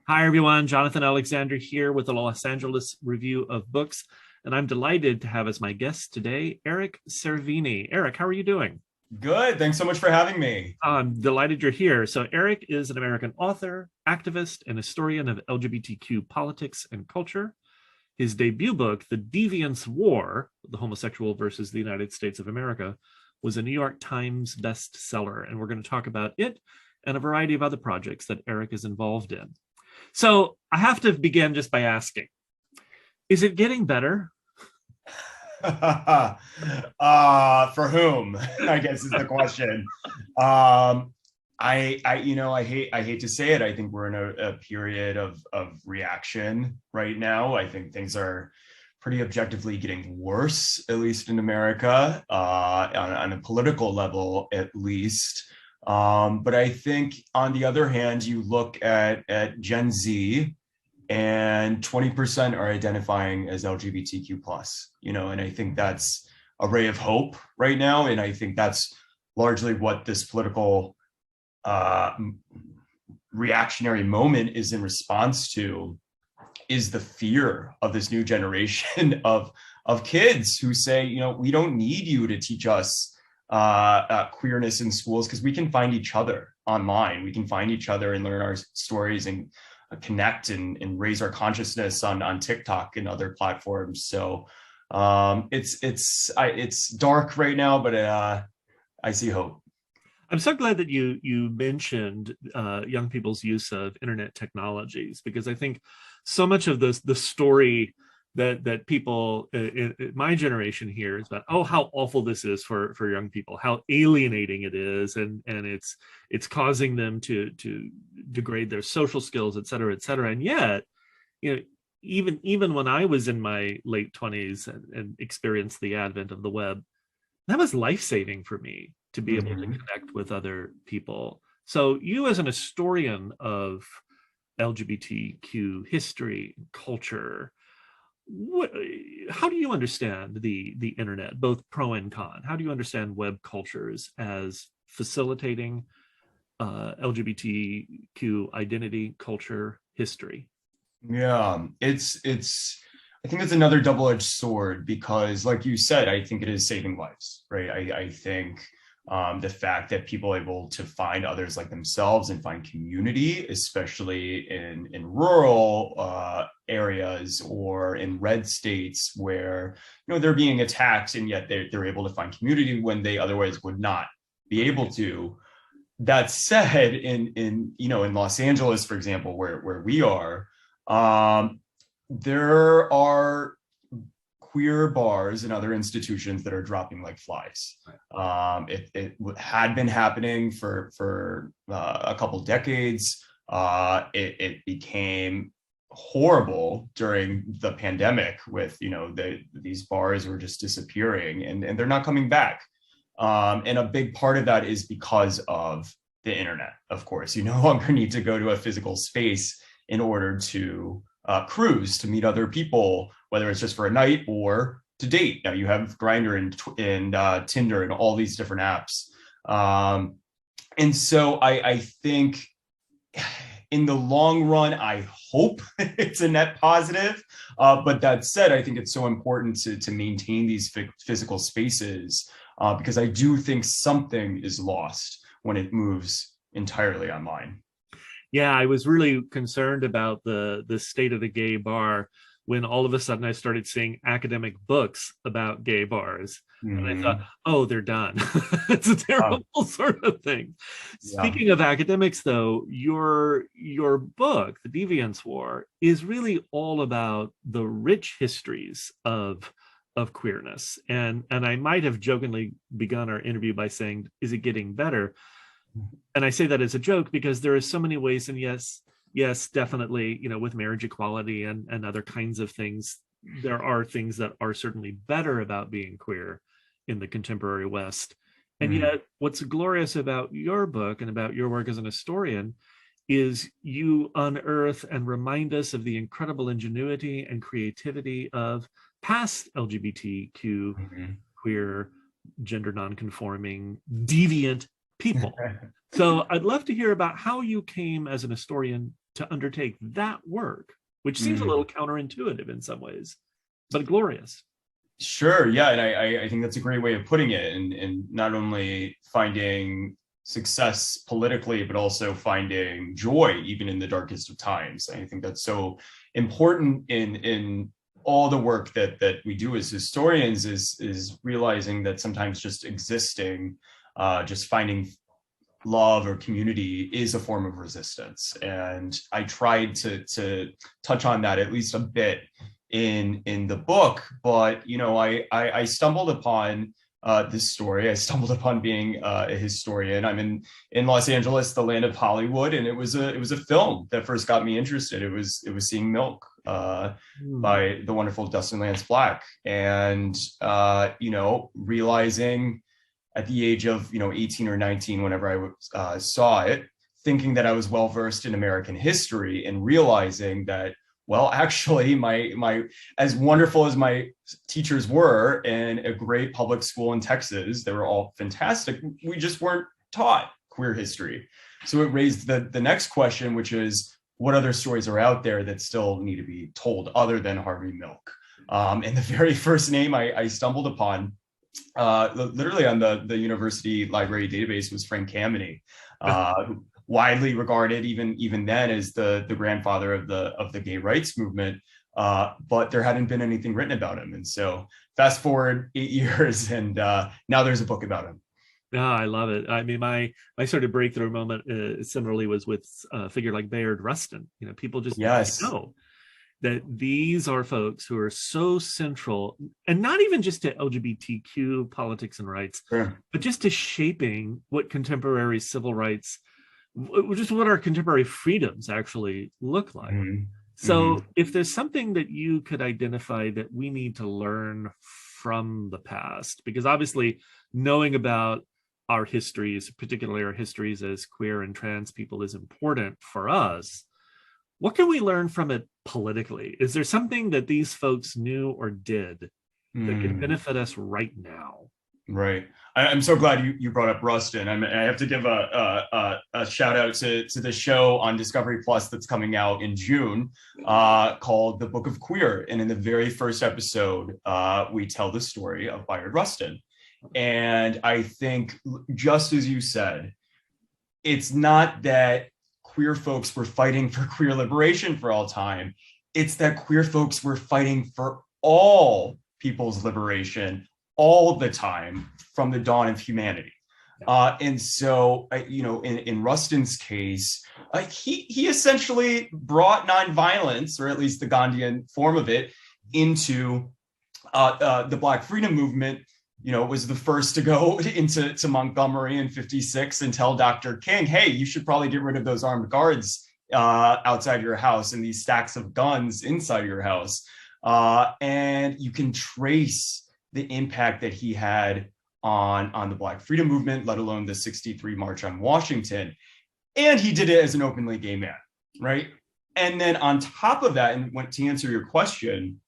Hi, everyone. Jonathan Alexander here with the Los Angeles Review of Books. And I'm delighted to have as my guest today, Eric Cervini. Eric, how are you doing? Good. Thanks so much for having me. I'm delighted you're here. So, Eric is an American author, activist, and historian of LGBTQ politics and culture. His debut book, The Deviant's War, The Homosexual versus the United States of America, was a New York Times bestseller. And we're going to talk about it and a variety of other projects that Eric is involved in. So I have to begin just by asking, is it getting better? For whom? I guess is the question. I hate to say it. I think we're in a period of reaction right now. I think things are pretty objectively getting worse, at least in America, on a political level, at least. But I think, on the other hand, you look at Gen Z, and 20% are identifying as LGBTQ plus, and I think that's a ray of hope right now. And I think that's largely what this political uh, reactionary moment is in response to, is the fear of this new generation of kids who say, we don't need you to teach us queerness in schools, because we can find each other online. We can find each other and learn our stories and connect and raise our consciousness on TikTok and other platforms. So it's dark right now, but I see hope. I'm so glad that you mentioned young people's use of internet technologies, because I think so much of the story that people in my generation here is about, oh, how awful this is for young people, how alienating it is, and it's causing them to degrade their social skills, et cetera, et cetera. And yet, you know, even when I was in my late 20s and experienced the advent of the web, that was life-saving for me to be able to Mhm. connect with other people. So you, as an historian of LGBTQ history, culture, what, how do you understand the internet, both pro and con? How do you understand web cultures as facilitating LGBTQ identity, culture, history? Yeah, it's I think it's another double-edged sword, because, like you said, I think it is saving lives, right? I think the fact that people are able to find others like themselves and find community, especially in rural areas or in red states where they're being attacked, and yet they're able to find community when they otherwise would not be able to. That said, in Los Angeles, for example, where we are, um, there are queer bars and other institutions that are dropping like flies. It had been happening for a couple decades. It became horrible during the pandemic, with these bars were just disappearing, and they're not coming back. And a big part of that is because of the internet. Of course, you no longer need to go to a physical space in order to cruise, to meet other people, whether it's just for a night or to date. Now you have Grindr and Tinder and all these different apps. And so I think, in the long run, I hope it's a net positive. But that said, I think it's so important to maintain these physical spaces, because I do think something is lost when it moves entirely online. Yeah, I was really concerned about the state of the gay bar when all of a sudden I started seeing academic books about gay bars. And I thought, Mm-hmm. oh, they're done. It's a terrible sort of thing. Yeah. Speaking of academics, though, your book, The Deviant's War, is really all about the rich histories of queerness. And I might have jokingly begun our interview by saying, is it getting better? And I say that as a joke because there are so many ways, and yes, definitely, with marriage equality and other kinds of things, there are things that are certainly better about being queer in the contemporary West. And Mm-hmm. yet, what's glorious about your book and about your work as an historian is you unearth and remind us of the incredible ingenuity and creativity of past LGBTQ, Mm-hmm. queer, gender nonconforming, deviant people. So I'd love to hear about how you came as an historian to undertake that work, which seems a Mm. little counterintuitive in some ways, but glorious. Sure. Yeah. And I think that's a great way of putting it. And not only finding success politically, but also finding joy, even in the darkest of times. I think that's so important in all the work that we do as historians is realizing that sometimes just existing, just finding love or community is a form of resistance. And I tried to touch on that at least a bit in the book, but I stumbled upon this story. I stumbled upon being a historian. I'm in Los Angeles, the land of Hollywood, and it was a film that first got me interested. It was Seeing Milk by the wonderful Dustin Lance Black, and realizing at the age of 18 or 19, whenever I saw it, thinking that I was well versed in American history, and realizing that, well, actually, my as wonderful as my teachers were in a great public school in Texas, they were all fantastic. We just weren't taught queer history. So it raised the next question, which is, what other stories are out there that still need to be told other than Harvey Milk? And the very first name I stumbled upon, literally on the university library database, was Frank Kameny, widely regarded even then as the grandfather of the gay rights movement, but there hadn't been anything written about him. And so fast forward 8 years, and now there's a book about him. I love it. I mean, my sort of breakthrough moment similarly was with a figure like Bayard Rustin. People just know that these are folks who are so central, and not even just to LGBTQ politics and rights, Sure. but just to shaping what contemporary civil rights, just what our contemporary freedoms actually look like. Mm-hmm. So if there's something that you could identify that we need to learn from the past, because obviously knowing about our histories, particularly our histories as queer and trans people, is important for us. What can we learn from it politically? Is there something that these folks knew or did that can benefit us right now? Right. I'm so glad you brought up Rustin. I have to give a shout out to the show on Discovery Plus that's coming out in June, called The Book of Queer. And in the very first episode, we tell the story of Bayard Rustin. And I think, just as you said, it's not that queer folks were fighting for queer liberation for all time. It's that queer folks were fighting for all people's liberation all the time from the dawn of humanity. And so, in Rustin's case, he essentially brought nonviolence, or at least the Gandhian form of it, into the Black freedom movement. Was the first to go into Montgomery in '56 and tell Dr. King, hey, you should probably get rid of those armed guards outside your house and these stacks of guns inside your house. And you can trace the impact that he had on the Black freedom movement, let alone the '63 March on Washington. And he did it as an openly gay man, right? And then on top of that, and to answer your question,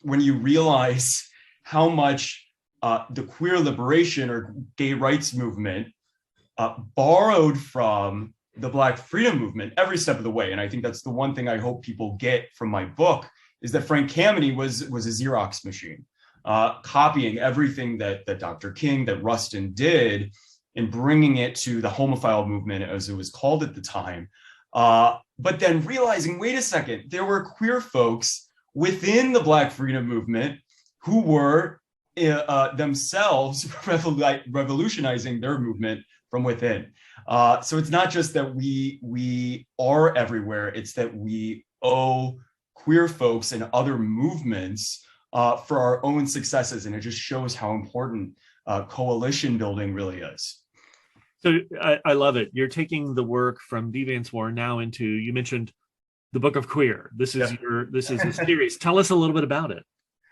when you realize how much the queer liberation or gay rights movement borrowed from the Black freedom movement every step of the way. And I think that's the one thing I hope people get from my book, is that Frank Kameny was a Xerox machine, copying everything that Dr. King, that Rustin did, and bringing it to the homophile movement, as it was called at the time. But then realizing, wait a second, there were queer folks within the Black freedom movement who were themselves revolutionizing their movement from within. So it's not just that we are everywhere, it's that we owe queer folks and other movements for our own successes. And it just shows how important coalition building really is. So I love it. You're taking the work from Deviant's War now into, you mentioned the Book of Queer. This is a series. Tell us a little bit about it.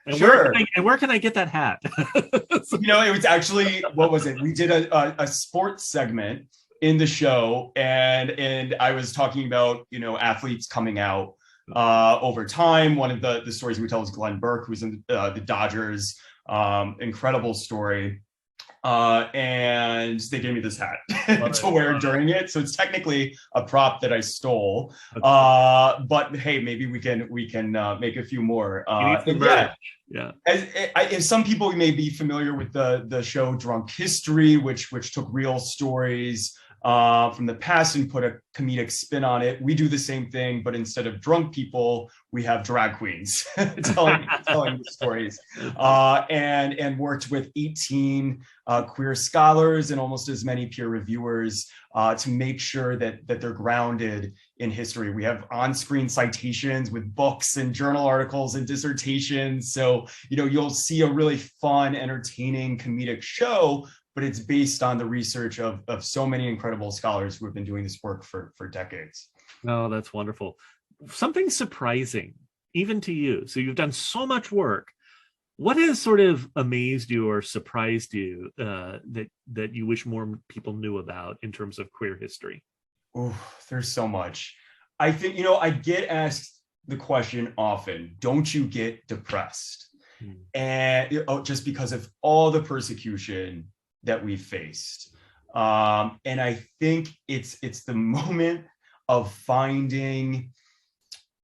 And sure. Where can I get that hat? It was actually, what was it? We did a sports segment in the show, and I was talking about, athletes coming out over time. One of the stories we tell is Glenn Burke, who's in the Dodgers. Incredible story. And they gave me this hat Love to it. wear during it. So it's technically a prop that I stole. That's cool. But hey, maybe we can make a few more. You need some merch. Yeah. Yeah. As some people may be familiar with the show Drunk History, which took real stories from the past and put a comedic spin on it. We do the same thing, but instead of drunk people, we have drag queens telling the stories, and worked with 18 queer scholars and almost as many peer reviewers to make sure that they're grounded in history. We have on-screen citations with books and journal articles and dissertations. So, you'll see a really fun, entertaining, comedic show, but it's based on the research of so many incredible scholars who have been doing this work for decades. Oh, that's wonderful. Something surprising, even to you. So you've done so much work. What has sort of amazed you or surprised you that you wish more people knew about in terms of queer history? Oh, there's so much. I think, I get asked the question often, don't you get depressed? And just because of all the persecution that we faced. And I think it's the moment of finding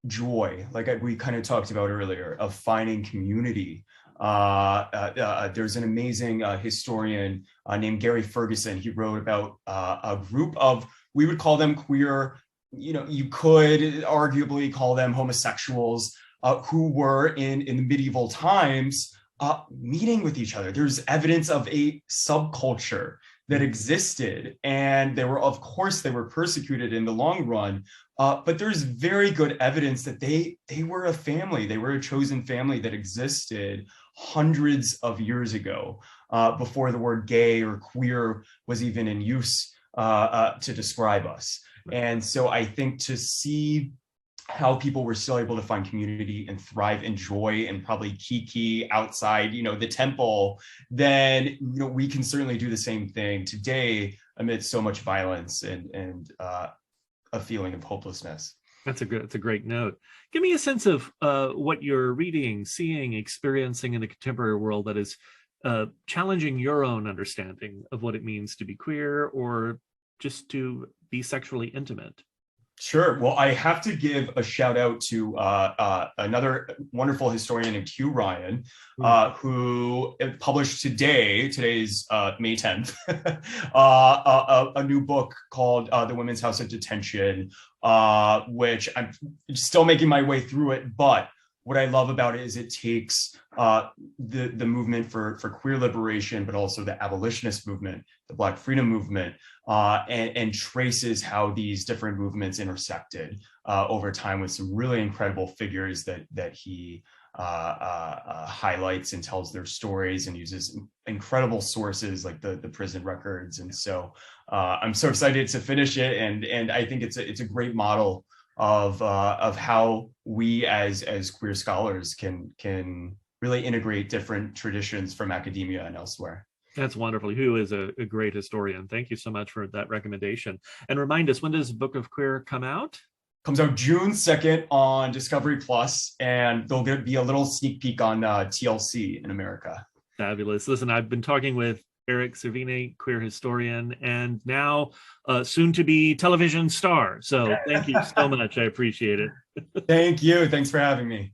joy, like we kind of talked about earlier, of finding community. There's an amazing historian named Gary Ferguson. He wrote about a group of, we would call them queer, you could arguably call them homosexuals, who were in the medieval times meeting with each other. There's evidence of a subculture that existed, and they were persecuted in the long run, but there's very good evidence that they were a family. They were a chosen family that existed hundreds of years ago, before the word gay or queer was even in use to describe us. And so I think to see how people were still able to find community and thrive in joy and probably kiki outside, the temple, then, we can certainly do the same thing today amidst so much violence and a feeling of hopelessness. That's a great note. Give me a sense of what you're reading, seeing, experiencing in the contemporary world that is challenging your own understanding of what it means to be queer or just to be sexually intimate. Sure. Well, I have to give a shout out to another wonderful historian named Hugh Ryan, who published today's May 10th, a new book called The Women's House of Detention, which I'm still making my way through it. But what I love about it is it takes the movement for queer liberation, but also the abolitionist movement, the Black freedom movement, and traces how these different movements intersected over time with some really incredible figures that he highlights and tells their stories and uses incredible sources like the prison records. And so I'm so excited to finish it, and I think it's a great model of how we as queer scholars can really integrate different traditions from academia and elsewhere. That's wonderful. Hugh is a great historian. Thank you so much for that recommendation. And remind us, when does Book of Queer come out? Comes out June 2nd on Discovery Plus, and there'll be a little sneak peek on TLC in America. Fabulous. Listen, I've been talking with Eric Cervini, queer historian, and now soon to be television star. So thank you so much. I appreciate it. Thank you. Thanks for having me.